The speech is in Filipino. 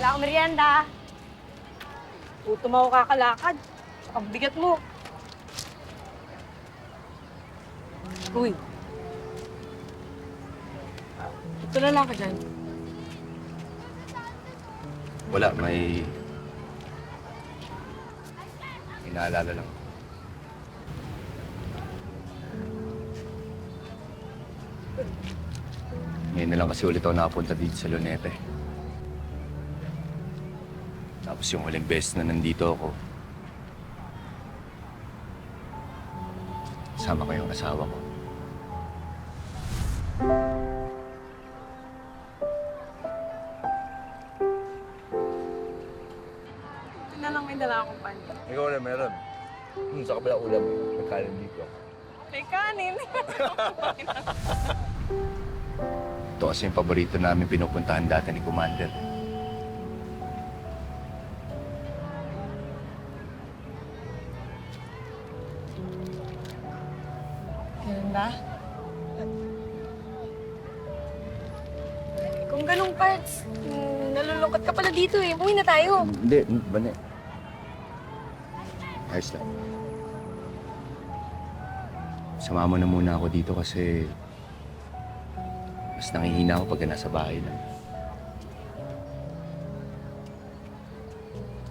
Wala akong merienda. Gutom ako kakalakad. Ang bigat mo. Uy. Tulala ka dyan. Wala, may inaalala lang. Ngayon na lang kasi ulit ako nakapunta dito sa Luneta eh. Tapos yung huling beses na nandito ako, kasama ko yung asawa ko. Ito na lang may dala akong pan. Ikaw na meron. Sa kabila ulam, may kanin dito. May kanin. Ito kasi yung paborito namin pinupuntahan dati ni Commander. Ganun ba? Kung ganong parts, nalulungkot ka pala dito eh. Umuwi na tayo. Hindi, bane. Ayos lang. Sama mo na muna ako dito kasi mas nangihina ako pag nasa bahay lang.